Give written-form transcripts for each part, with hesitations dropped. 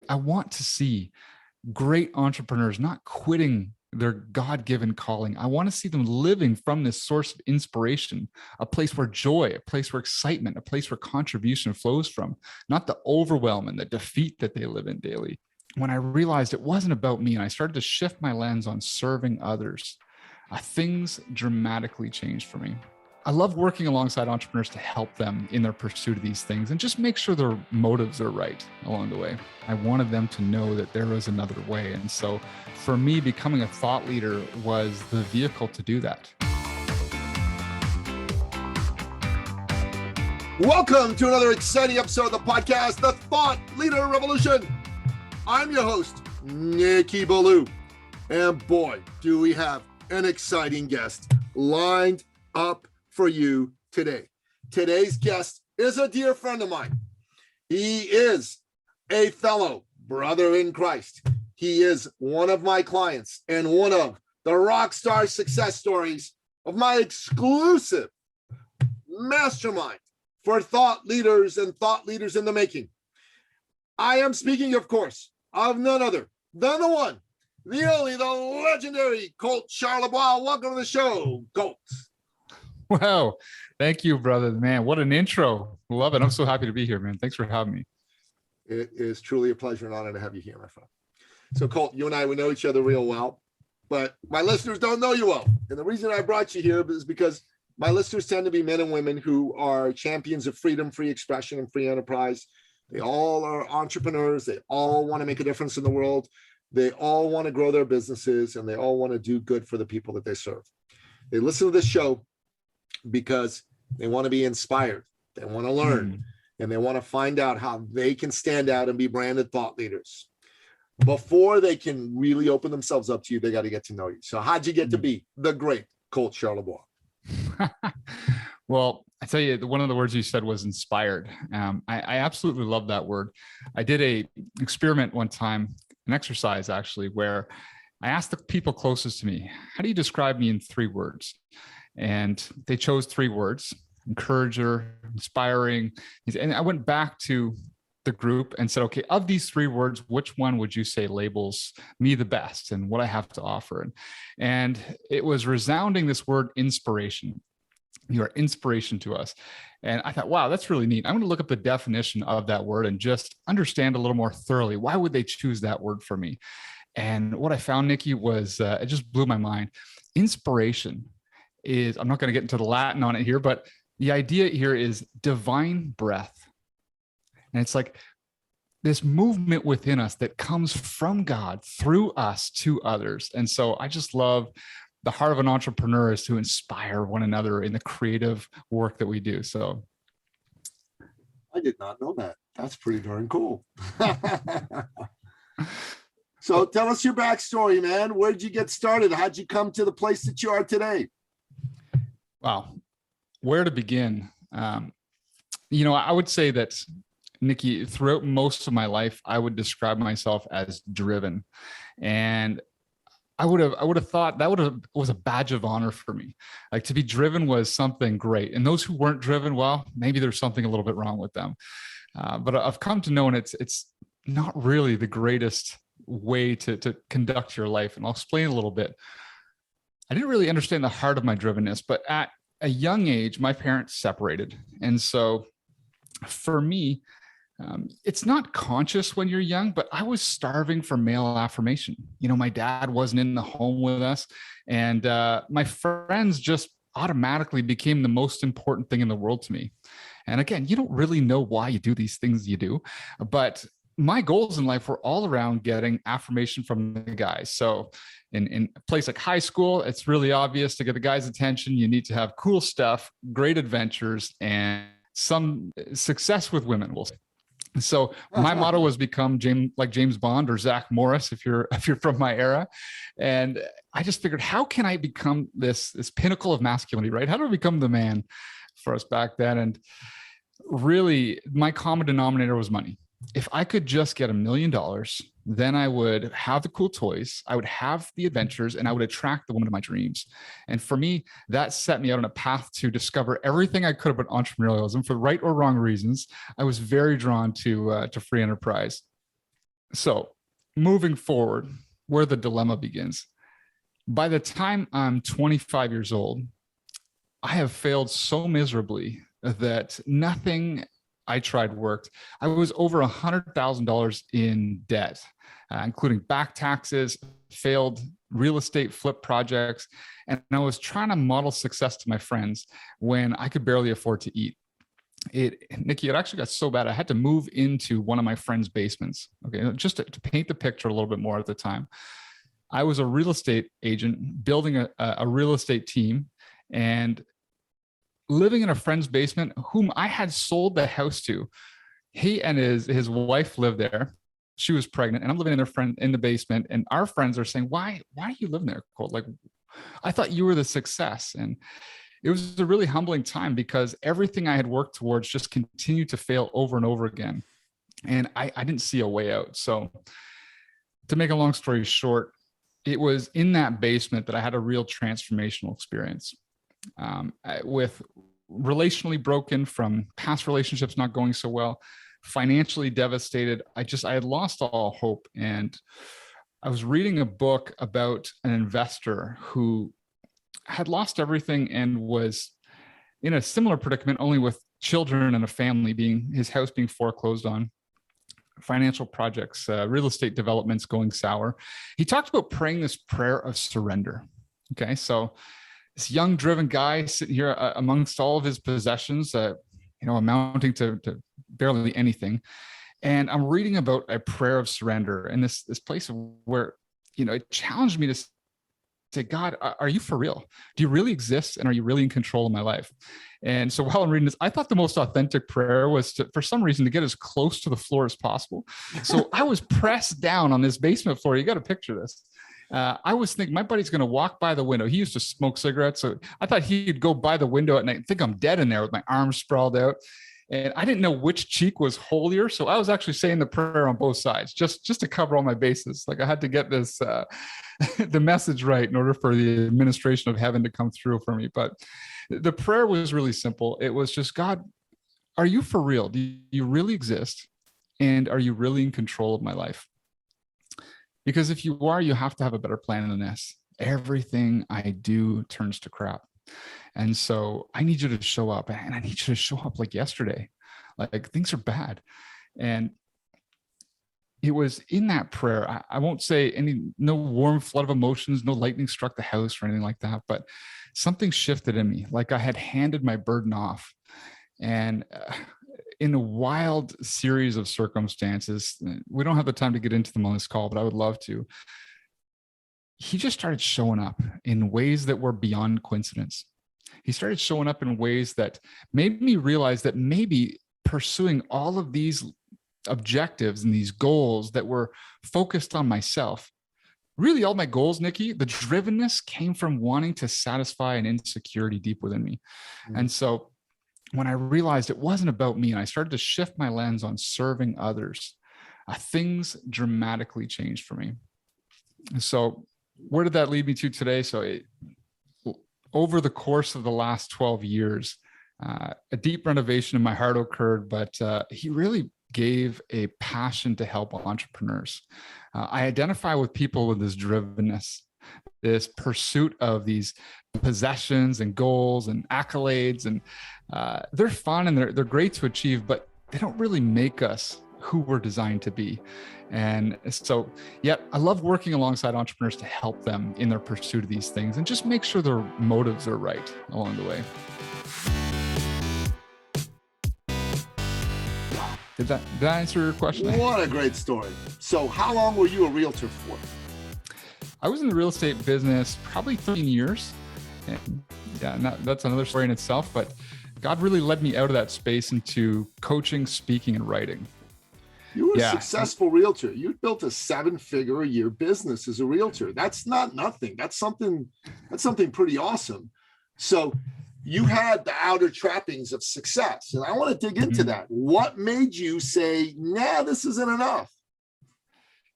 I want to see great entrepreneurs not quitting their God-given calling. I want to see them living from this source of inspiration, a place where joy, a place where excitement, a place where contribution flows from, not the overwhelm and the defeat that they live in daily. When I realized it wasn't about me and I started to shift my lens on serving others, things dramatically changed for me. I love working alongside entrepreneurs to help them in their pursuit of these things and just make sure their motives are right along the way. I wanted them to know that there was another way. And so for me, becoming a thought leader was the vehicle to do that. Welcome to another exciting episode of the podcast, The Thought Leader Revolution. I'm your host, Nicky Ballou. And boy, do we have an exciting guest lined up for you today. Today's guest is a dear friend of mine. He is a fellow brother in Christ. He is one of my clients and one of the rock star success stories of my exclusive mastermind for thought leaders and thought leaders in the making. I am speaking, of course, of none other than the one, the only, the legendary Colt Charlebois. Welcome to the show, Colt. Wow. Thank you, brother. Man, what an intro. Love it. I'm so happy to be here, man. Thanks for having me. It is truly a pleasure and honor to have you here, my friend. So, Colt, you and I, we know each other real well, but my listeners don't know you well. And the reason I brought you here is because my listeners tend to be men and women who are champions of freedom, free expression, and free enterprise. They all are entrepreneurs. They all want to make a difference in the world. They all want to grow their businesses, and they all want to do good for the people that they serve. They listen to this show because they want to be inspired, they want to learn, and they want to find out how they can stand out and be branded thought leaders. Before they can really open themselves up to you, they got to get to know you. So how'd you get to be the great Colt Charlebois? Well, I tell you, one of the words you said was inspired. I absolutely love that word. I did a experiment one time, an exercise actually, where I asked the people closest to me, how do you describe me in 3 words? And they chose 3 words: encourager, inspiring. And I went back to the group and said, okay, of these 3 words, which one would you say labels me the best and what I have to offer? And it was resounding, this word inspiration. You are inspiration to us. And I thought, wow, that's really neat. I'm going to look up the definition of that word and just understand a little more thoroughly. Why would they choose that word for me? And what I found, Nikki, was it just blew my mind. Inspiration is, I'm not going to get into the Latin on it here, but the idea here is divine breath. And it's like this movement within us that comes from God through us to others. And so I just love the heart of an entrepreneur is to inspire one another in the creative work that we do. So I did not know that. That's pretty darn cool. So tell us your backstory, man. Where did you get started? How'd you come to the place that you are today? Wow. Where to begin? I would say that, Nikki, throughout most of my life, I would describe myself as driven. And I would have thought that was a badge of honor for me. Like, to be driven was something great. And those who weren't driven, well, maybe there's something a little bit wrong with them. But I've come to know, and it's not really the greatest way to conduct your life. And I'll explain a little bit. I didn't really understand the heart of my drivenness, but at a young age, my parents separated. And so for me, it's not conscious when you're young, but I was starving for male affirmation. My dad wasn't in the home with us, and my friends just automatically became the most important thing in the world to me. And again, you don't really know why you do these things you do, but my goals in life were all around getting affirmation from the guys. So in a place like high school, it's really obvious to get the guys' attention. You need to have cool stuff, great adventures, and some success with women, we'll say. So my motto was become James Bond or Zach Morris, if you're from my era. And I just figured, how can I become this pinnacle of masculinity, right? How do I become the man for us back then? And really, my common denominator was money. If I could just get $1 million, then I would have the cool toys, I would have the adventures, and I would attract the woman of my dreams. And for me, that set me out on a path to discover everything I could about entrepreneurialism for right or wrong reasons. I was very drawn to free enterprise. So moving forward, where the dilemma begins. By the time I'm 25 years old, I have failed so miserably that nothing I tried worked. I was over $100,000 in debt, including back taxes, failed real estate flip projects, and I was trying to model success to my friends when I could barely afford to eat. Nikki, it actually got so bad I had to move into one of my friends' basements. Okay, just to paint the picture a little bit more at the time. I was a real estate agent building a real estate team and living in a friend's basement whom I had sold the house to. He and his wife lived there. She was pregnant, and I'm living in their friend in the basement. And our friends are saying, why are you living there, Colt? Like, I thought you were the success. And it was a really humbling time because everything I had worked towards just continued to fail over and over again. And I didn't see a way out. So to make a long story short, it was in that basement that I had a real transformational experience. With relationally broken from past relationships not going so well, financially devastated. I had lost all hope. And I was reading a book about an investor who had lost everything and was in a similar predicament, only with children and a family, his house being foreclosed on, financial projects, real estate developments going sour. He talked about praying this prayer of surrender. Okay, so this young, driven guy sitting here amongst all of his possessions, amounting to barely anything. And I'm reading about a prayer of surrender and this place where, it challenged me to say, God, are you for real? Do you really exist? And are you really in control of my life? And so while I'm reading this, I thought the most authentic prayer was for some reason, to get as close to the floor as possible. So I was pressed down on this basement floor. You got to picture this. I was thinking my buddy's going to walk by the window. He used to smoke cigarettes. So I thought he'd go by the window at night and think I'm dead in there with my arms sprawled out. And I didn't know which cheek was holier. So I was actually saying the prayer on both sides, just to cover all my bases. Like I had to get this, the message right in order for the administration of heaven to come through for me. But the prayer was really simple. It was just, God, are you for real? Do you really exist? And are you really in control of my life? Because if you are, you have to have a better plan than this. Everything I do turns to crap. And so I need you to show up, and I need you to show up like yesterday. Like things are bad. And it was in that prayer. I won't say no warm flood of emotions, no lightning struck the house or anything like that, but something shifted in me. Like I had handed my burden off. And in a wild series of circumstances, we don't have the time to get into them on this call, but I would love to. He just started showing up in ways that were beyond coincidence. He started showing up in ways that made me realize that maybe pursuing all of these objectives and these goals that were focused on myself, really all my goals, Nikki, the drivenness came from wanting to satisfy an insecurity deep within me. Mm-hmm. And so when I realized it wasn't about me and I started to shift my lens on serving others, things dramatically changed for me. So where did that lead me to today? So over the course of the last 12 years, a deep renovation in my heart occurred, but he really gave a passion to help entrepreneurs. I identify with people with this drivenness, this pursuit of these possessions and goals and accolades, and they're fun and they're great to achieve, but they don't really make us who we're designed to be. And so, I love working alongside entrepreneurs to help them in their pursuit of these things and just make sure their motives are right along the way. Did that answer your question? What a great story. So how long were you a realtor for? I was in the real estate business probably 13 years. And that's another story in itself, but God really led me out of that space into coaching, speaking, and writing. You were a successful realtor. You built a 7-figure a year business as a realtor. That's not nothing. That's something pretty awesome. So you had the outer trappings of success. And I want to dig into that. What made you say, nah, this isn't enough?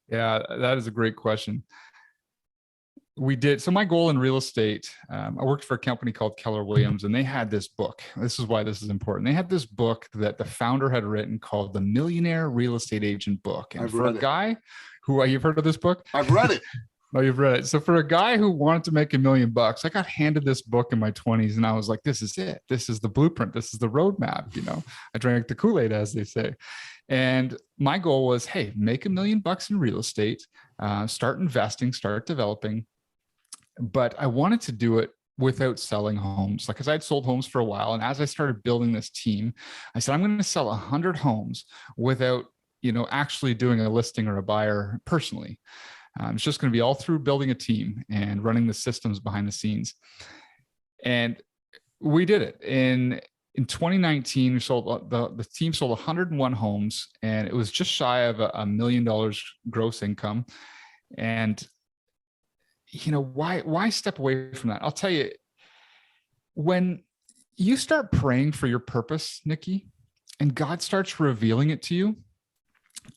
Yeah, that is a great question. We did. So my goal in real estate, I worked for a company called Keller Williams, and they had this book. This is why this is important. They had this book that the founder had written called The Millionaire Real Estate Agent Book. And for a guy who, you've heard of this book? I've read it. Oh, you've read it. So for a guy who wanted to make $1 million, I got handed this book in my 20s, and I was like, this is it. This is the blueprint. This is the roadmap. You know, I drank the Kool-Aid, as they say. And my goal was, hey, make $1 million in real estate, start investing, start developing. But I wanted to do it without selling homes, because I'd sold homes for a while. And as I started building this team, I said, I'm going to sell 100 homes without, actually doing a listing or a buyer personally. It's just going to be all through building a team and running the systems behind the scenes. And we did it. In 2019, we sold the team sold 101 homes, and it was just shy of $1 million gross income. And why step away from that? I'll tell you, when you start praying for your purpose, Nikki, and God starts revealing it to you,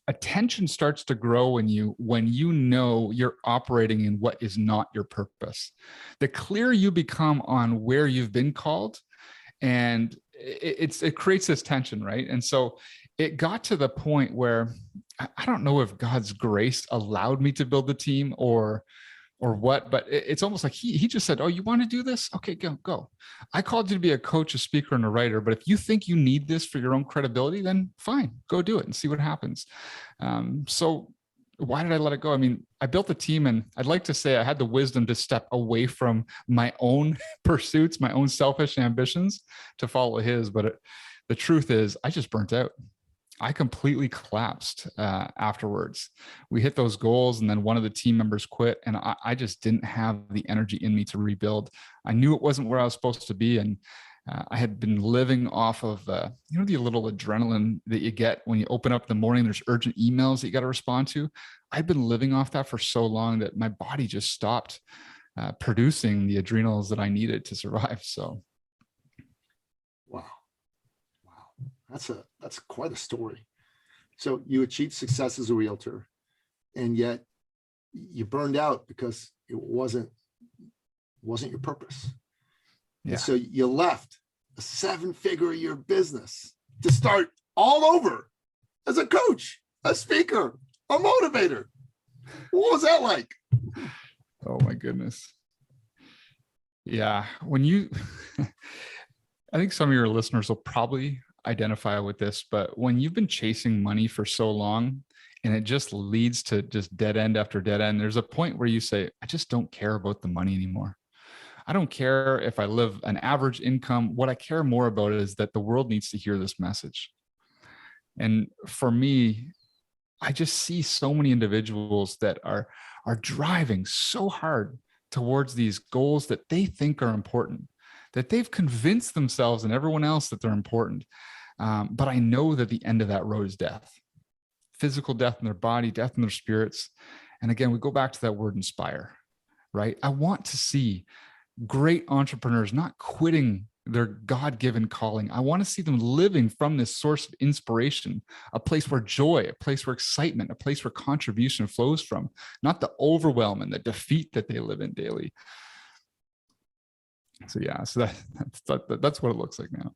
attention starts to grow in you when you know you're operating in what is not your purpose. The clearer you become on where you've been called, and it creates this tension, right? And so it got to the point where I don't know if God's grace allowed me to build the team or what, but it's almost like he just said, oh, you want to do this? Okay, go. I called you to be a coach, a speaker, and a writer, but if you think you need this for your own credibility, then fine, go do it and see what happens. So why did I let it go? I mean, I built a team, and I'd like to say I had the wisdom to step away from my own pursuits, my own selfish ambitions to follow his. But the truth is, I just burnt out. I completely collapsed afterwards. We hit those goals, and then one of the team members quit, and I just didn't have the energy in me to rebuild. I knew it wasn't where I was supposed to be, and I had been living off of the little adrenaline that you get when you open up in the morning. There's urgent emails that you got to respond to. I'd been living off that for so long that my body just stopped producing the adrenals that I needed to survive. So, wow. That's quite a story. So you achieved success as a realtor, and yet you burned out because it wasn't your purpose. Yeah. And so you left a 7-figure a year business to start all over as a coach, a speaker, a motivator. What was that like? Oh my goodness. Yeah. When you, I think some of your listeners will probably identify with this, but when you've been chasing money for so long and it just leads to just dead end after dead end, there's a point where you say, I just don't care about the money anymore. I don't care if I live an average income. What I care more about is that the world needs to hear this message. And for me, I just see so many individuals that are driving so hard towards these goals that they think are important, that they've convinced themselves and everyone else that they're important. But I know that the end of that road is death, physical death in their body, death in their spirits. And again, we go back to that word inspire, right? I want to see great entrepreneurs not quitting their God-given calling. I want to see them living from this source of inspiration, a place where joy, a place where excitement, a place where contribution flows from, not the overwhelm and the defeat that they live in daily. So yeah, so that's what it looks like now.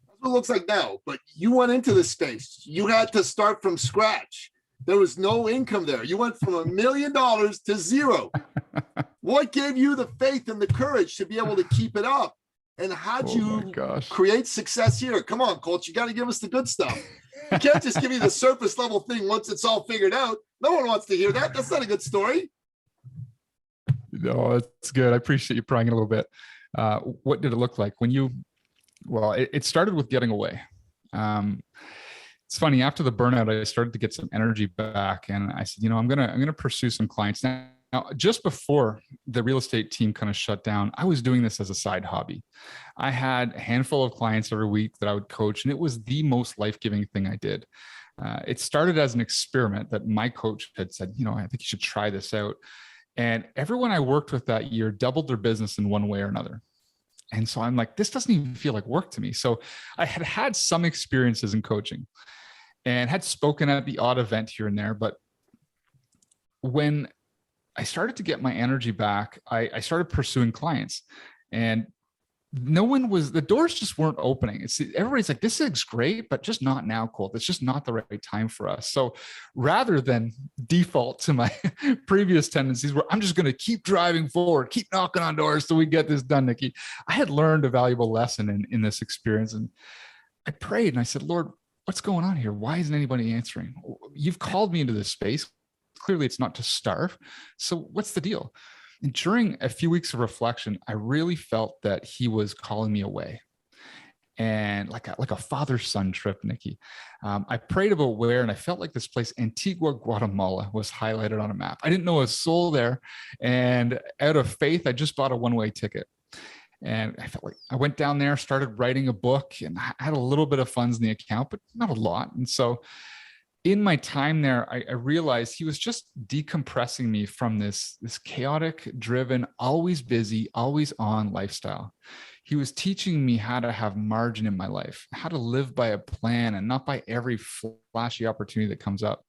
That's what it looks like now. But you went into this space. You had to start from scratch. There was no income there. You went from $1 million to zero. What gave you the faith and the courage to be able to keep it up? And how'd you create success here? Come on, Colt, you got to give us the good stuff. You can't just give me the surface level thing once it's all figured out. No one wants to hear that. That's not a good story. No, it's good. I appreciate you prying in a little bit. What did it look like when you, well, it started with getting away. It's funny, after the burnout, I started to get some energy back, and I said, I'm going to pursue some clients. Now, just before the real estate team kind of shut down, I was doing this as a side hobby. I had a handful of clients every week that I would coach, and it was the most life-giving thing I did. It started as an experiment that my coach had said, I think you should try this out. And everyone I worked with that year doubled their business in one way or another. And so I'm like, this doesn't even feel like work to me. So I had some experiences in coaching and had spoken at the odd event here and there. But when I started to get my energy back. I started pursuing clients, and the doors just weren't opening. Everybody's like, this is great, but just not now, Colt. It's just not the right time for us. So rather than default to my previous tendencies where I'm just going to keep driving forward, keep knocking on doors till we get this done, Nikki, I had learned a valuable lesson in this experience. And I prayed and I said, Lord, what's going on here? Why isn't anybody answering? You've called me into this space. Clearly it's not to starve. So what's the deal? And during a few weeks of reflection, I really felt that he was calling me away, and like a father-son trip, Nikki. I prayed about where, and I felt like this place, Antigua, Guatemala, was highlighted on a map. I didn't know a soul there. And out of faith, I just bought a one-way ticket. And I felt like I went down there, started writing a book, and I had a little bit of funds in the account, but not a lot. And so in my time there, I realized he was just decompressing me from this chaotic, driven, always busy, always on lifestyle. He was teaching me how to have margin in my life, how to live by a plan and not by every flashy opportunity that comes up.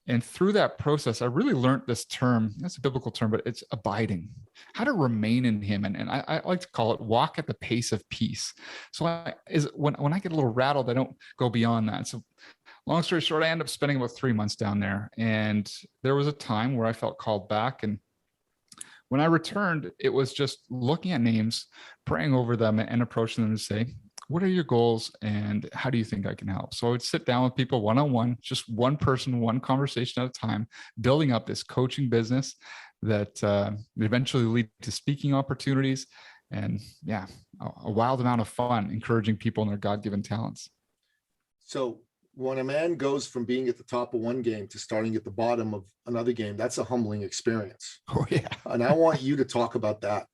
And through that process, I really learned this term. That's a biblical term, but it's abiding, how to remain in him. And I like to call it walk at the pace of peace. So when I get a little rattled, I don't go beyond that. So long story short, I ended up spending about 3 months down there. And there was a time where I felt called back. And when I returned, it was just looking at names, praying over them, and approaching them to say, what are your goals and how do you think I can help? So I would sit down with people one-on-one, just one person, one conversation at a time, building up this coaching business that eventually lead to speaking opportunities. And yeah, a wild amount of fun encouraging people in their God-given talents. So when a man goes from being at the top of one game to starting at the bottom of another game, that's a humbling experience. Oh yeah. And I want you to talk about that.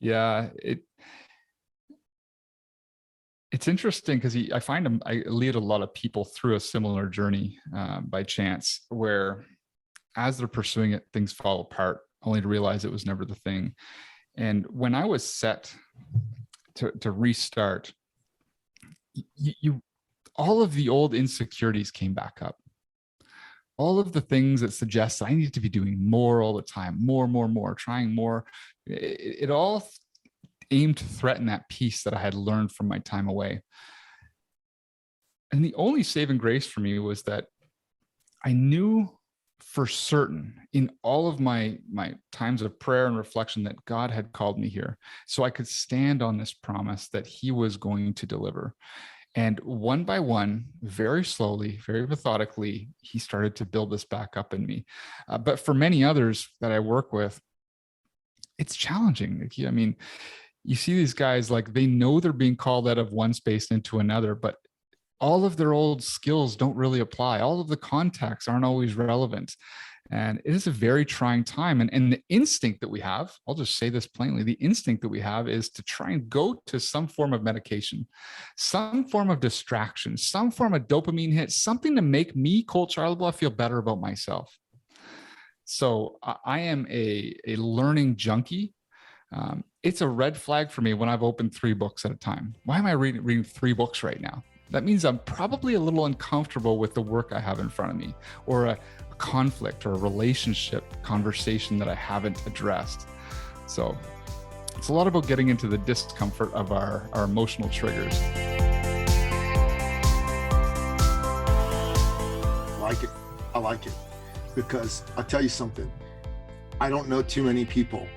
Yeah, it's interesting because I find I lead a lot of people through a similar journey by chance, where as they're pursuing it, things fall apart, only to realize it was never the thing. And when I was set to restart, all of the old insecurities came back up. All of the things that suggest I need to be doing more all the time, more, trying more. It all aimed to threaten that peace that I had learned from my time away. And the only saving grace for me was that I knew for certain in all of my times of prayer and reflection that God had called me here. So I could stand on this promise that he was going to deliver. And one by one, very slowly, very methodically, he started to build this back up in me. But for many others that I work with, it's challenging. I mean, you see these guys, like, they know they're being called out of one space into another, but all of their old skills don't really apply. All of the contacts aren't always relevant. And it is a very trying time. And the instinct that we have, I'll just say this plainly, the instinct that we have is to try and go to some form of medication, some form of distraction, some form of dopamine hit, something to make me, Colt Charlebois, feel better about myself. So I am a learning junkie. It's a red flag for me when I've opened 3 books at a time. Why am I reading 3 books right now? That means I'm probably a little uncomfortable with the work I have in front of me, or a conflict or a relationship conversation that I haven't addressed. So it's a lot about getting into the discomfort of our emotional triggers. I like it because I'll tell you something. I don't know too many people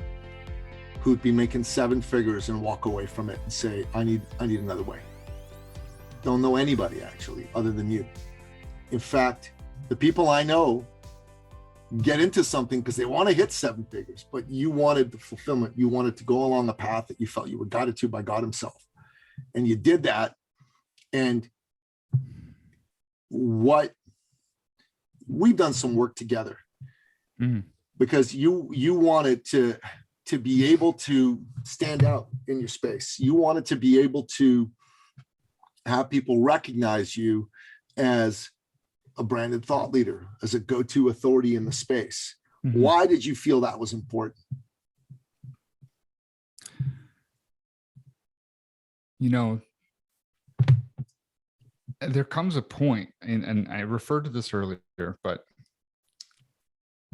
who'd be making 7 figures and walk away from it and say, I need another way. Don't know anybody actually other than you. In fact, the people I know get into something because they want to hit 7 figures, but you wanted the fulfillment. You wanted to go along a path that you felt you were guided to by God himself. And you did that. And we've done some work together because you wanted to be able to stand out in your space. You wanted to be able to have people recognize you as a branded thought leader, as a go-to authority in the space. Why did you feel that was important? You know, there comes a point, and I referred to this earlier, but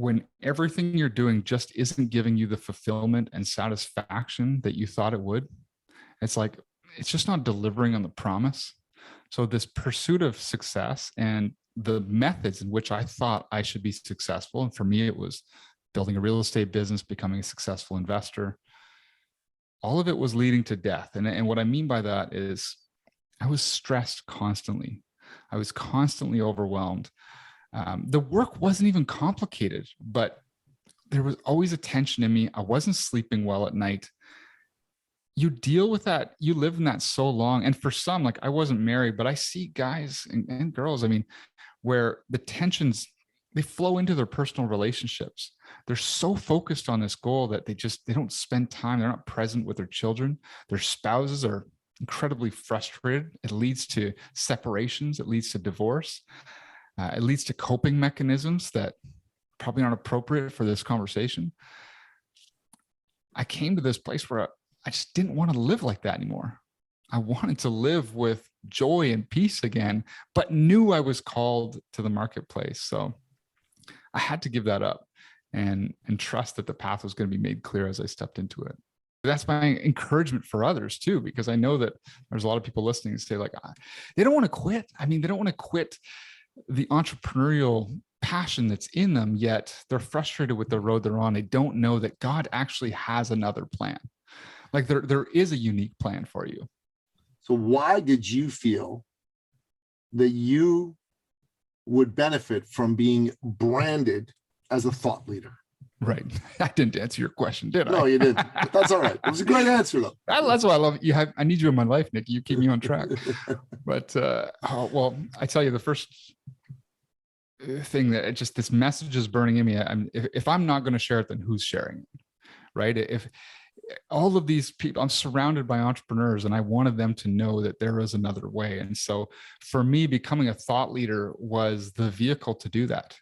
when everything you're doing just isn't giving you the fulfillment and satisfaction that you thought it would, it's like, it's just not delivering on the promise. So this pursuit of success and the methods in which I thought I should be successful, and for me, it was building a real estate business, becoming a successful investor. All of it was leading to death. And what I mean by that is I was stressed constantly. I was constantly overwhelmed. The work wasn't even complicated, but there was always a tension in me. I wasn't sleeping well at night. You deal with that. You live in that so long. And for some, like I wasn't married, but I see guys and girls, I mean, where the tensions, they flow into their personal relationships. They're so focused on this goal that they don't spend time. They're not present with their children. Their spouses are incredibly frustrated. It leads to separations. It leads to divorce. It leads to coping mechanisms that probably aren't appropriate for this conversation. I came to this place where I just didn't want to live like that anymore. I wanted to live with joy and peace again, but knew I was called to the marketplace. So I had to give that up and trust that the path was going to be made clear as I stepped into it. That's my encouragement for others too, because I know that there's a lot of people listening and say like, they don't want to quit. I mean, they don't want to quit the entrepreneurial passion that's in them, yet they're frustrated with the road they're on. They don't know that God actually has another plan. Like there is a unique plan for you. So why did you feel that you would benefit from being branded as a thought leader? Right. I didn't answer your question, did I? No, you didn't. But that's all right. It was a great answer, though. That's why I love you. I need you in my life, Nick. You keep me on track. But well, I tell you, the first thing that this message is burning in me. If I'm not going to share it, then who's sharing it? Right? If all of these people, I'm surrounded by entrepreneurs, and I wanted them to know that there is another way. And so, for me, becoming a thought leader was the vehicle to do that.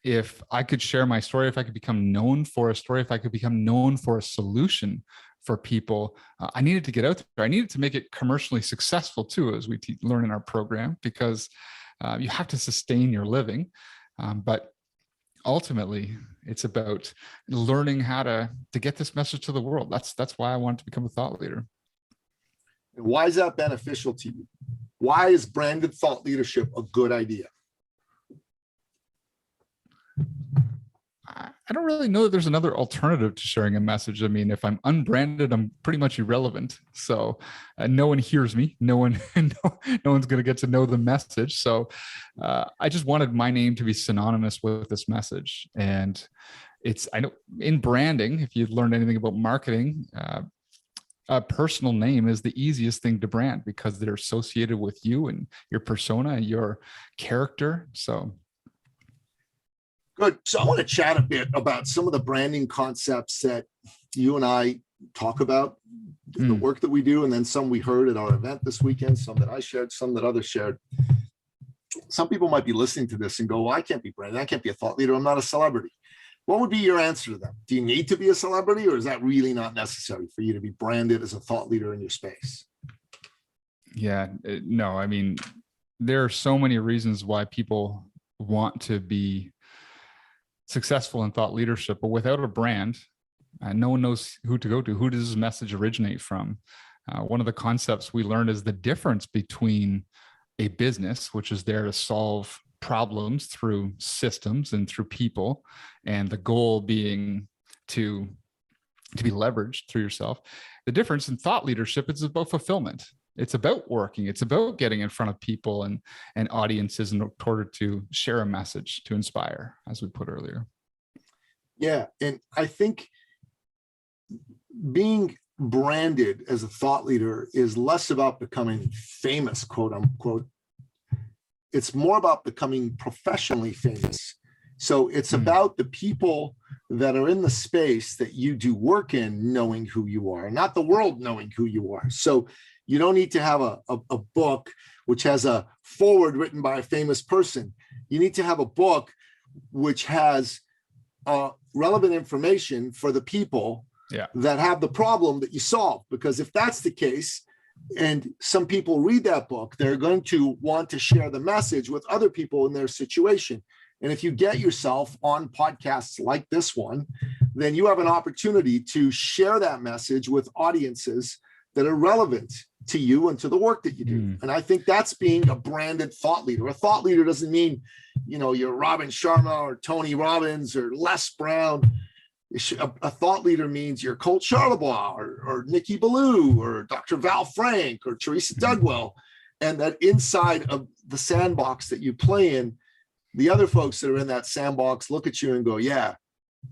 If I could share my story, if I could become known for a story, if I could become known for a solution for people, I needed to get out there. I needed to make it commercially successful too, as we learn in our program, because you have to sustain your living. But ultimately, it's about learning how to get this message to the world. That's why I wanted to become a thought leader. And why is that beneficial to you? Why is branded thought leadership a good idea? I don't really know that there's another alternative to sharing a message. I mean, if I'm unbranded, I'm pretty much irrelevant. So no one hears me. No one's going to get to know the message. So I just wanted my name to be synonymous with this message. And I know in branding, if you've learned anything about marketing, a personal name is the easiest thing to brand because they're associated with you and your persona and your character. So good. So I want to chat a bit about some of the branding concepts that you and I talk about in the work that we do, and then some we heard at our event this weekend, some that I shared, some that others shared. Some people might be listening to this and go, well, I can't be branded. I can't be a thought leader. I'm not a celebrity. What would be your answer to them? Do you need to be a celebrity, or is that really not necessary for you to be branded as a thought leader in your space? Yeah, no, I mean, there are so many reasons why people want to be successful in thought leadership, but without a brand, no one knows who to go to. Who does this message originate from? One of the concepts we learned is the difference between a business, which is there to solve problems through systems and through people, and the goal being to be leveraged through yourself. The difference in thought leadership is about fulfillment. It's about working. It's about getting in front of people and audiences in order to share a message, to inspire, as we put earlier. Yeah. And I think being branded as a thought leader is less about becoming famous, quote unquote. It's more about becoming professionally famous. So it's about the people that are in the space that you do work in knowing who you are, not the world knowing who you are. So you don't need to have a book which has a foreword written by a famous person. You need to have a book which has relevant information for the people that have the problem that you solve. Because if that's the case, and some people read that book, they're going to want to share the message with other people in their situation. And if you get yourself on podcasts like this one, then you have an opportunity to share that message with audiences that are relevant to you and to the work that you do. And I think that's being a branded thought leader. A thought leader doesn't mean, you're Robin Sharma or Tony Robbins or Les Brown. A thought leader means you're Colt Charlebois or Nikki Ballou or Dr. Val Frank or Teresa Dugwell. And that inside of the sandbox that you play in, the other folks that are in that sandbox look at you and go, yeah,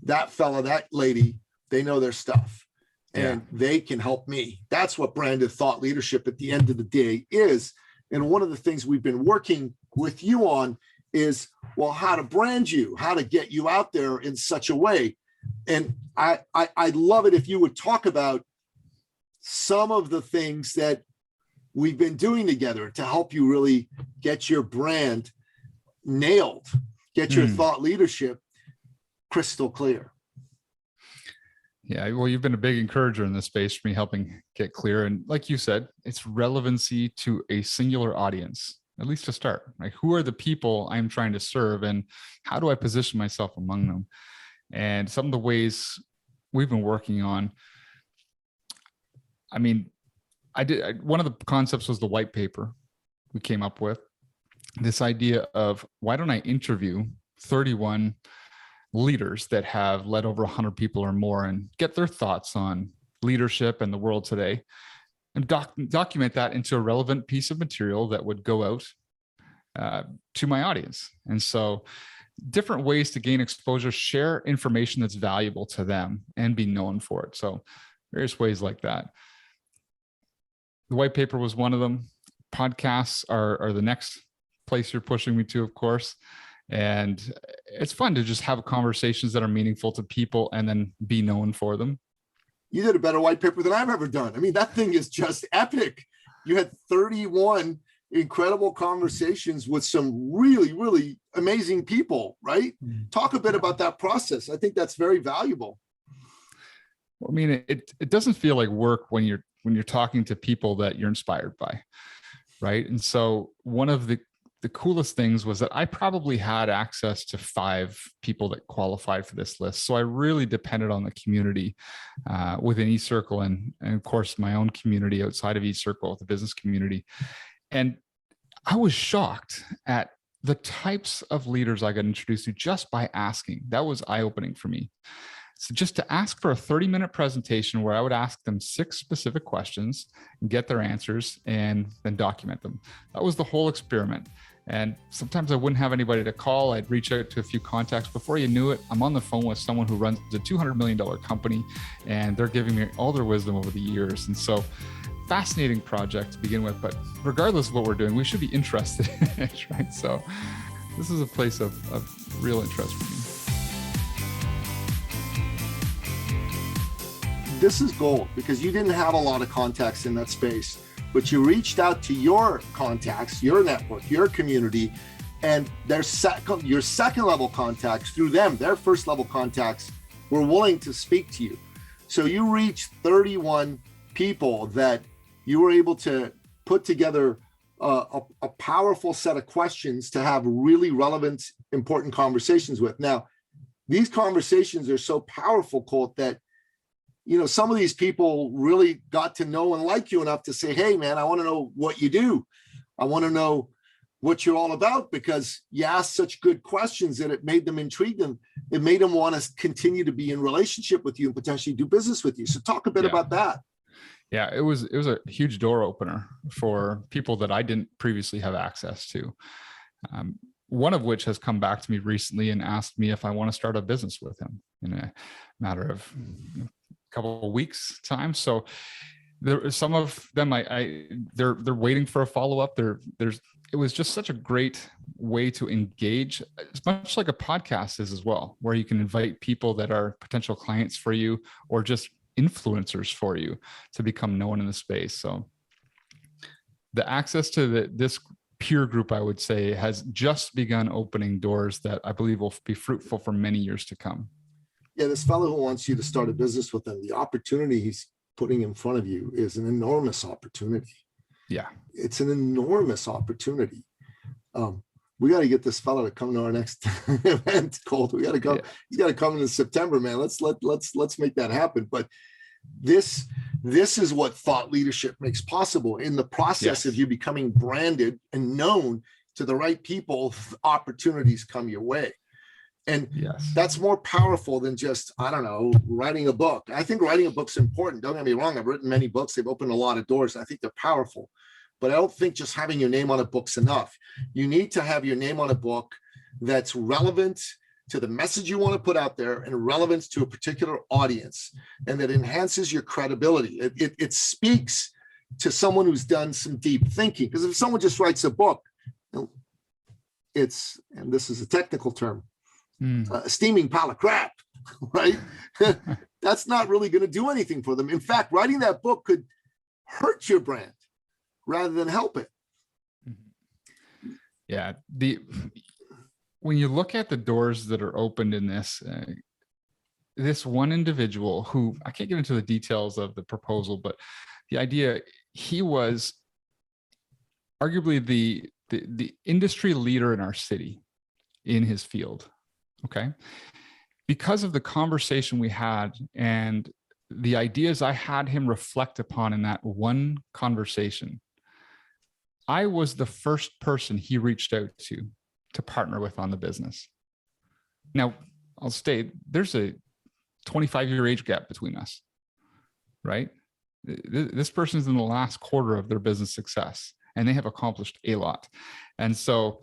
that fella, that lady, they know their stuff and they can help me. That's what branded thought leadership at the end of the day is. And one of the things we've been working with you on is, well, how to brand you, how to get you out there in such a way. And I'd love it if you would talk about some of the things that we've been doing together to help you really get your brand nailed, get your thought leadership crystal clear. Yeah, well, you've been a big encourager in this space for me, helping get clear. And like you said, it's relevancy to a singular audience, at least to start. Like, who are the people I'm trying to serve and how do I position myself among them? And some of the ways we've been working on, one of the concepts was the white paper we came up with. This idea of, why don't I interview 31 leaders that have led over 100 people or more and get their thoughts on leadership and the world today, and document that into a relevant piece of material that would go out to my audience. And so different ways to gain exposure, share information that's valuable to them and be known for it. So various ways like that. The white paper was one of them. Podcasts are the next place you're pushing me to, of course. And it's fun to just have conversations that are meaningful to people and then be known for them. You did a better white paper than I've ever done. I mean, that thing is just epic. You had 31 incredible conversations with some really, really amazing people, right? Talk a bit about that process. I think that's very valuable. Well, I mean, it doesn't feel like work when you're talking to people that you're inspired by, right? And so one of the coolest things was that I probably had access to 5 people that qualified for this list. So I really depended on the community within eCircle and of course, my own community outside of eCircle, the business community. And I was shocked at the types of leaders I got introduced to just by asking. That was eye-opening for me. So just to ask for a 30-minute presentation where I would ask them 6 specific questions and get their answers and then document them. That was the whole experiment. And sometimes I wouldn't have anybody to call. I'd reach out to a few contacts. Before you knew it, I'm on the phone with someone who runs a $200 million company, and they're giving me all their wisdom over the years. And so fascinating project to begin with, but regardless of what we're doing, we should be interested in it, right? So this is a place of real interest for me. This is gold because you didn't have a lot of contacts in that space, but you reached out to your contacts, your network, your community, and your second level contacts through them, their first level contacts were willing to speak to you. So you reached 31 people that you were able to put together a powerful set of questions to have really relevant, important conversations with. Now, these conversations are so powerful, Colt, that some of these people really got to know and like you enough to say, hey, man, I want to know what you do. I want to know what you're all about because you asked such good questions that it made them intrigued and it made them want to continue to be in relationship with you and potentially do business with you. So talk a bit about that. Yeah, it was a huge door opener for people that I didn't previously have access to. One of which has come back to me recently and asked me if I want to start a business with him in a matter of couple of weeks time. So there, some of them, they're waiting for a follow-up. It was just such a great way to engage. It's much like a podcast is as well, where you can invite people that are potential clients for you or just influencers for you to become known in the space. So the access to this peer group, I would say, has just begun opening doors that I believe will be fruitful for many years to come. Yeah, this fellow who wants you to start a business with him, the opportunity he's putting in front of you is an enormous opportunity. Yeah. It's an enormous opportunity. we got to get this fellow to come to our next event, Colt. We got to come. Yeah. He's got to come in September, man. Let's make that happen. But this is what thought leadership makes possible. In the process of you becoming branded and known to the right people, opportunities come your way. And that's more powerful than just, I don't know, writing a book. I think writing a book's important. Don't get me wrong. I've written many books. They've opened a lot of doors. I think they're powerful. But I don't think just having your name on a book's enough. You need to have your name on a book that's relevant to the message you want to put out there and relevance to a particular audience, and that enhances your credibility. It speaks to someone who's done some deep thinking. Because if someone just writes a book, it's, and this is a technical term, a steaming pile of crap, right? That's not really going to do anything for them. In fact, writing that book could hurt your brand rather than help it. Yeah. When you look at the doors that are opened in this, this one individual who, I can't get into the details of the proposal, but the idea, he was arguably the industry leader in our city in his field. Okay. Because of the conversation we had and the ideas I had him reflect upon in that one conversation, I was the first person he reached out to partner with on the business. Now, I'll state there's a 25-year age gap between us, right? This person's in the last quarter of their business success, and they have accomplished a lot. And so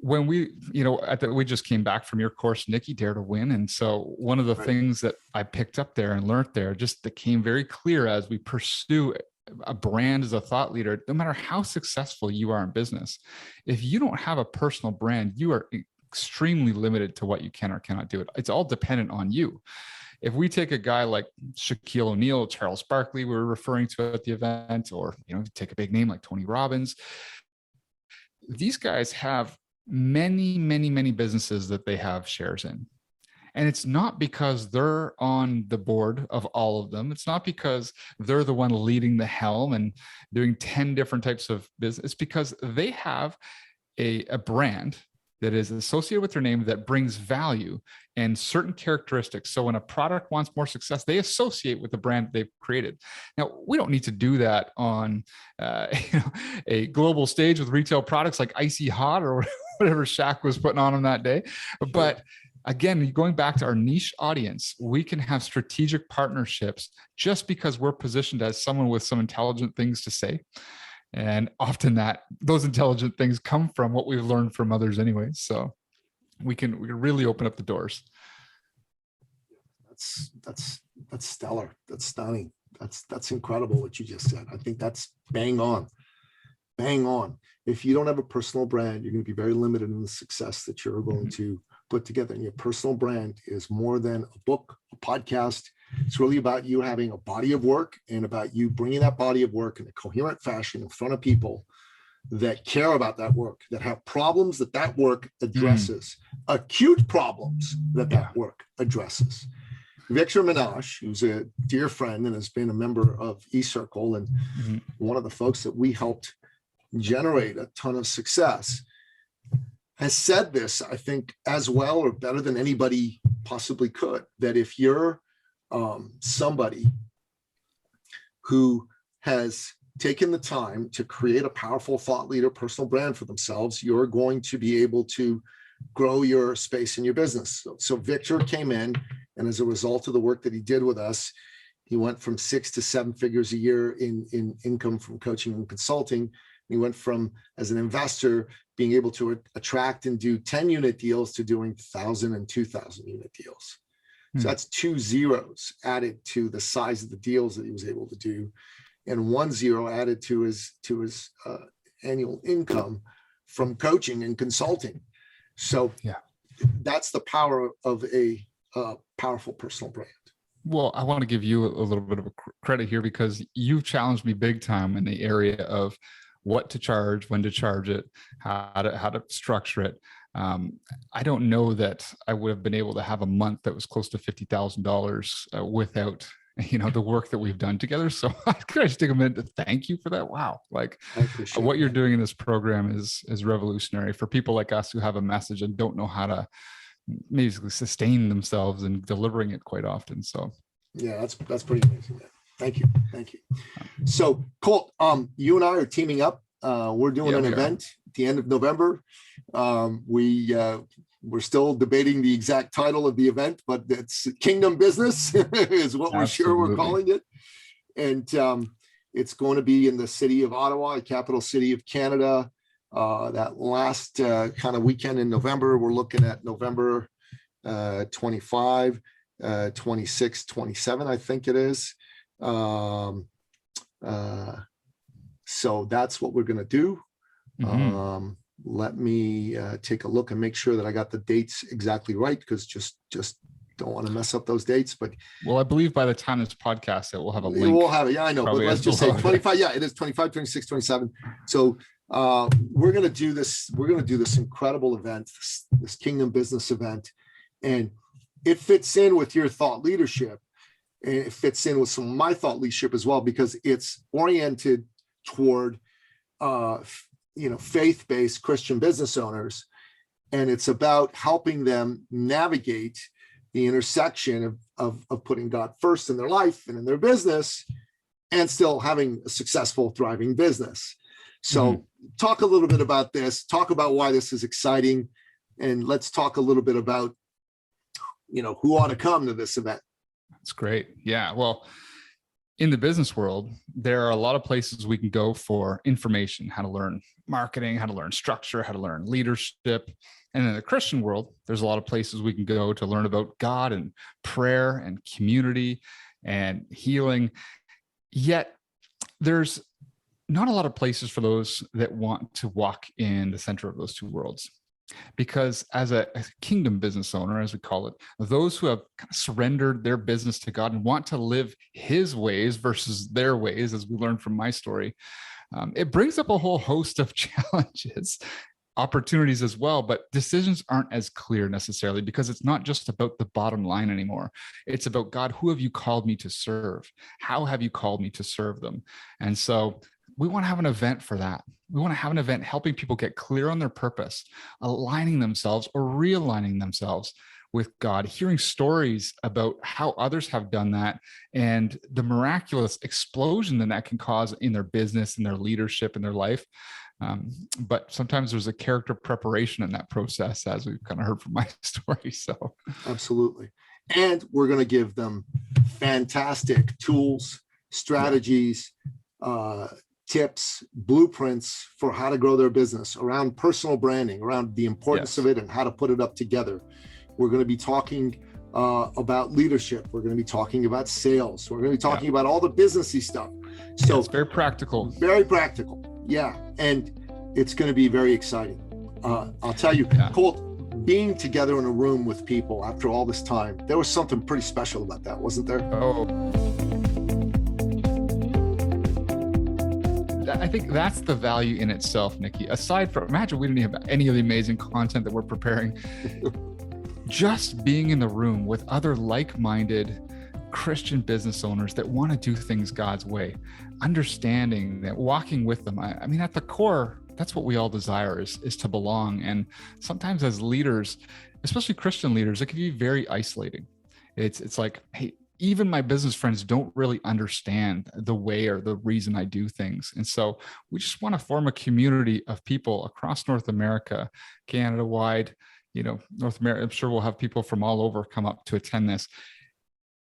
when we, we just came back from your course, Nikki, Dare to Win. And so one of the things that I picked up there and learned there just became very clear as we pursue a brand as a thought leader. No matter how successful you are in business, if you don't have a personal brand, you are extremely limited to what you can or cannot do. It's all dependent on you. If we take a guy like Shaquille O'Neal, Charles Barkley, we were referring to at the event, or take a big name like Tony Robbins, these guys have many, many, many businesses that they have shares in. And it's not because they're on the board of all of them. It's not because they're the one leading the helm and doing 10 different types of business. It's because they have a brand that is associated with their name that brings value and certain characteristics. So when a product wants more success, they associate with the brand they've created. Now, we don't need to do that on a global stage with retail products like Icy Hot or whatever Shaq was putting on that day. But again, going back to our niche audience, we can have strategic partnerships just because we're positioned as someone with some intelligent things to say. And often those intelligent things come from what we've learned from others anyway. So we can really open up the doors. That's stellar. That's stunning. That's incredible what you just said. I think that's bang on. Bang on. If you don't have a personal brand, you're going to be very limited in the success that you're going to put together. And your personal brand is more than a book, a podcast. It's really about you having a body of work and about you bringing that body of work in a coherent fashion in front of people that care about that work, that have problems that work addresses, acute problems that work addresses. Victor Menashe, who's a dear friend and has been a member of eCircle and one of the folks that we helped generate a ton of success, has said this, I think, as well or better than anybody possibly could, that if you're somebody who has taken the time to create a powerful thought leader, personal brand for themselves, you're going to be able to grow your space in your business. So Victor came in, and as a result of the work that he did with us, he went from 6 to 7 figures a year in income from coaching and consulting. He went from, as an investor, being able to attract and do 10-unit deals to doing 1,000 and 2,000-unit deals. So that's 2 zeros added to the size of the deals that he was able to do, and 1 zero added to his annual income from coaching and consulting. So that's the power of a powerful personal brand. Well, I want to give you a little bit of a credit here because you've challenged me big time in the area of what to charge, when to charge it, how to structure it. I don't know that I would have been able to have a month that was close to $50,000 without the work that we've done together. So could I just take a minute to thank you for that? Wow. Like I appreciate what you're that. doing in this program is revolutionary for people like us who have a message and don't know how to basically sustain themselves and delivering it quite often. So Yeah, that's pretty amazing, man. Thank you. Thank you. So Colt, you and I are teaming up. We're doing an event at the end of November. We're still debating the exact title of the event, but it's Kingdom Business is what we're sure we're calling it. And it's going to be in the city of Ottawa, the capital city of Canada. That last kind of weekend in November, we're looking at November 25, 26, 27, I think it is. So that's what we're going to do. Mm-hmm. Let me take a look and make sure that I got the dates exactly right, because just don't want to mess up those dates. But I believe by the time this podcast, it will have a link. We'll have it. Yeah, I know. But let's just say 25. Yeah, it is 25, 26, 27. So we're going to do this. We're going to do this incredible event, this Kingdom Business event, and it fits in with your thought leadership. And it fits in with some of my thought leadership as well, because it's oriented toward faith-based Christian business owners, and it's about helping them navigate the intersection of putting God first in their life and in their business, and still having a successful, thriving business. So talk a little bit about this, talk about why this is exciting, and let's talk a little bit about, who ought to come to this event. That's great. Yeah. Well, in the business world, there are a lot of places we can go for information, how to learn marketing, how to learn structure, how to learn leadership. And in the Christian world, there's a lot of places we can go to learn about God and prayer and community and healing. Yet there's not a lot of places for those that want to walk in the center of those two worlds. Because as a kingdom business owner, as we call it, those who have kind of surrendered their business to God and want to live his ways versus their ways, as we learned from my story, it brings up a whole host of challenges, opportunities as well, but decisions aren't as clear necessarily, because it's not just about the bottom line anymore. It's about, God, who have you called me to serve? How have you called me to serve them? And so we want to have an event for that. We want to have an event helping people get clear on their purpose, aligning themselves or realigning themselves with God, hearing stories about how others have done that and the miraculous explosion that can cause in their business, in their leadership, in their life. But sometimes there's a character preparation in that process, as we've kind of heard from my story. So absolutely. And we're going to give them fantastic tools, strategies, tips, blueprints for how to grow their business around personal branding, around the importance of it and how to put it up together. We're going to be talking about leadership. We're going to be talking about sales. We're going to be talking about all the businessy stuff. So it's very practical. Very practical. Yeah. And it's going to be very exciting. I'll tell you, Colt, being together in a room with people after all this time, there was something pretty special about that, wasn't there? Oh, I think that's the value in itself, Nikki. Aside from, imagine we didn't have any of the amazing content that we're preparing. Just being in the room with other like-minded Christian business owners that want to do things God's way, understanding that, walking with them. I mean, at the core, that's what we all desire is to belong. And sometimes as leaders, especially Christian leaders, it can be very isolating. It's like, hey, even my business friends don't really understand the way or the reason I do things. And so we just want to form a community of people across North America, Canada wide, North America. I'm sure we'll have people from all over come up to attend this,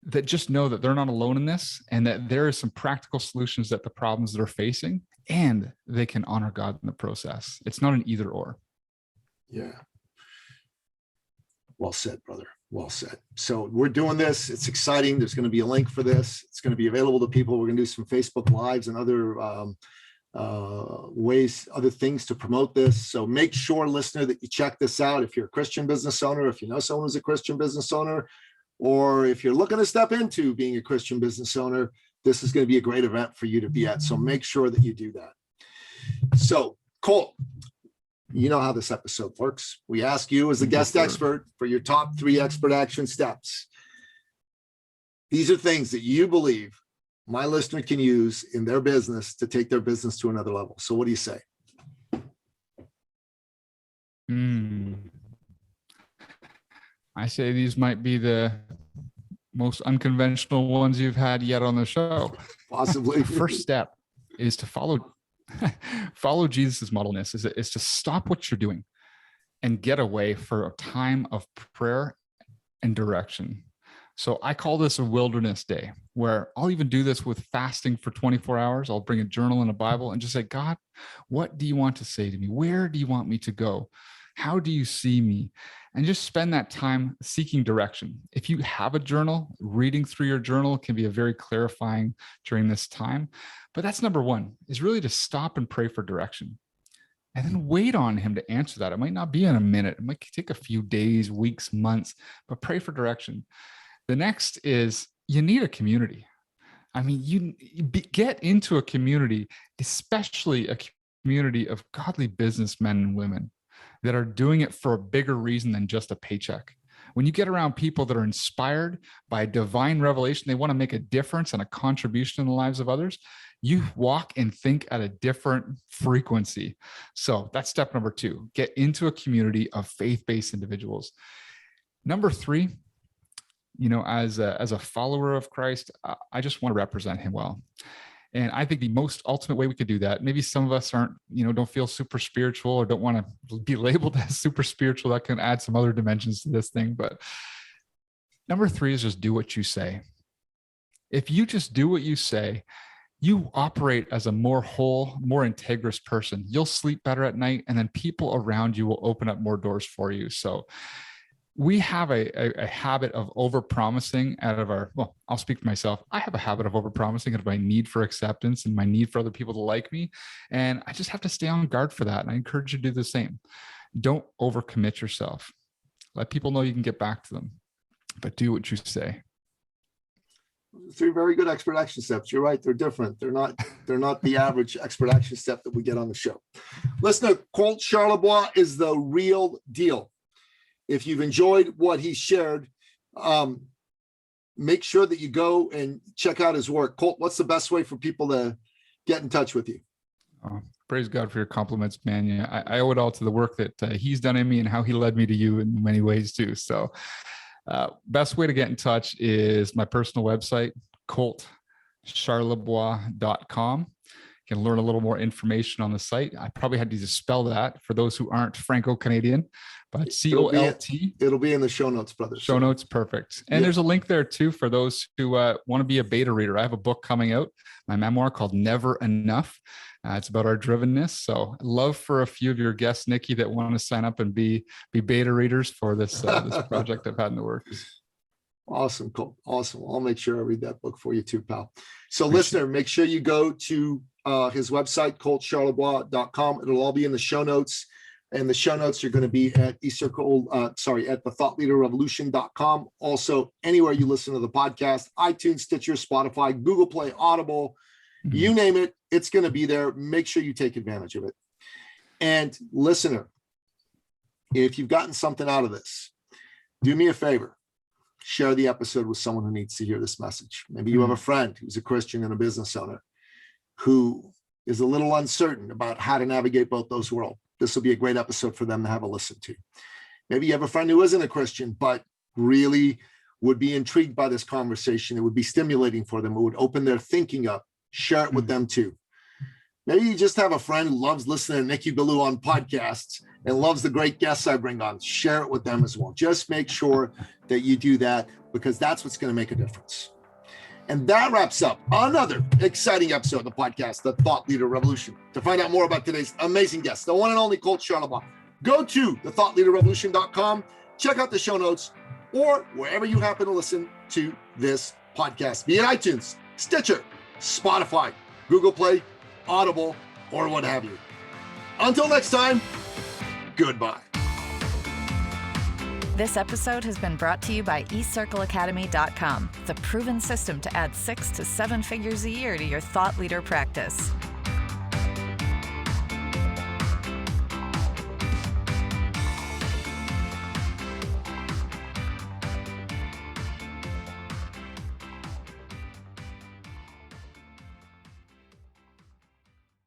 that just know that they're not alone in this, and that there is some practical solutions that the problems they're facing, and they can honor God in the process. It's not an either or. Yeah. Well said, brother. Well said. So we're doing this. It's exciting. There's going to be a link for this. It's going to be available to people. We're going to do some Facebook Lives and other ways, other things to promote this. So make sure, listener, that you check this out. If you're a Christian business owner, if you know someone who's a Christian business owner, or if you're looking to step into being a Christian business owner, this is going to be a great event for you to be at. So make sure that you do that. So, Colt, you know how this episode works. We ask you as the guest expert for your top 3 expert action steps. These are things that you believe my listener can use in their business to take their business to another level. So what do you say? I say these might be the most unconventional ones you've had yet on the show. Possibly. First step is to follow Jesus's modelness, is to stop what you're doing and get away for a time of prayer and direction. So I call this a wilderness day, where I'll even do this with fasting for 24 hours. I'll bring a journal and a Bible and just say, God, what do you want to say to me? Where do you want me to go? How do you see me? And just spend that time seeking direction. If you have a journal, reading through your journal can be a very clarifying during this time. But that's number one, is really to stop and pray for direction. And then wait on him to answer that. It might not be in a minute. It might take a few days, weeks, months, but pray for direction. The next is you need a community. I mean, you get into a community, especially a community of godly businessmen and women that are doing it for a bigger reason than just a paycheck. When you get around people that are inspired by divine revelation, they want to make a difference and a contribution in the lives of others, you walk and think at a different frequency. So that's step number two, get into a community of faith-based individuals. Number three, as a follower of Christ, I just want to represent him well. And I think the most ultimate way we could do that, maybe some of us don't feel super spiritual or don't want to be labeled as super spiritual. That can add some other dimensions to this thing. But number three is just do what you say. If you just do what you say, you operate as a more whole, more integrous person. You'll sleep better at night, and then people around you will open up more doors for you. So we have a habit of overpromising I'll speak for myself. I have a habit of overpromising out of my need for acceptance and my need for other people to like me. And I just have to stay on guard for that. And I encourage you to do the same. Don't overcommit yourself. Let people know you can get back to them, but do what you say. Three very good expert action steps. You're right. They're different. They're not the average expert action step that we get on the show. Listener, Colt Charlebois is the real deal. If you've enjoyed what he shared, make sure that you go and check out his work. Colt, what's the best way for people to get in touch with you? Oh, praise God for your compliments, man. Yeah, I owe it all to the work that he's done in me and how he led me to you in many ways too. So best way to get in touch is my personal website, coltcharlebois.com. You can learn a little more information on the site. I probably had to spell that for those who aren't Franco-Canadian, but COLT. It'll be in the show notes, brother. Show notes, perfect. And there's a link there too for those who want to be a beta reader. I have a book coming out, my memoir called Never Enough. It's about our drivenness. So love for a few of your guests, Nikki, that want to sign up and be beta readers for this project I've had in the works. Awesome, Cool. Awesome. I'll make sure I read that book for you too, pal. So listener, make sure you go to his website, coltcharlebois.com. It'll all be in the show notes. And the show notes are going to be at thethoughtleaderrevolution.com. Also, anywhere you listen to the podcast, iTunes, Stitcher, Spotify, Google Play, Audible, you name it, it's going to be there. Make sure you take advantage of it. And listener, if you've gotten something out of this, do me a favor. Share the episode with someone who needs to hear this message. Maybe you have a friend who's a Christian and a business owner who is a little uncertain about how to navigate both those worlds. This will be a great episode for them to have a listen to. Maybe you have a friend who isn't a Christian, but really would be intrigued by this conversation. It would be stimulating for them. It would open their thinking up. Share it with them too. Maybe you just have a friend who loves listening to Nikki Ballou on podcasts and loves the great guests I bring on. Share it with them as well. Just make sure that you do that, because that's what's going to make a difference. And that wraps up another exciting episode of the podcast, The Thought Leader Revolution. To find out more about today's amazing guest, the one and only Colt Charlebois, go to thethoughtleaderrevolution.com, check out the show notes, or wherever you happen to listen to this podcast, be it iTunes, Stitcher, Spotify, Google Play, Audible, or what have you. Until next time, goodbye. This episode has been brought to you by eCircleAcademy.com, the proven system to add 6 to 7 figures a year to your thought leader practice.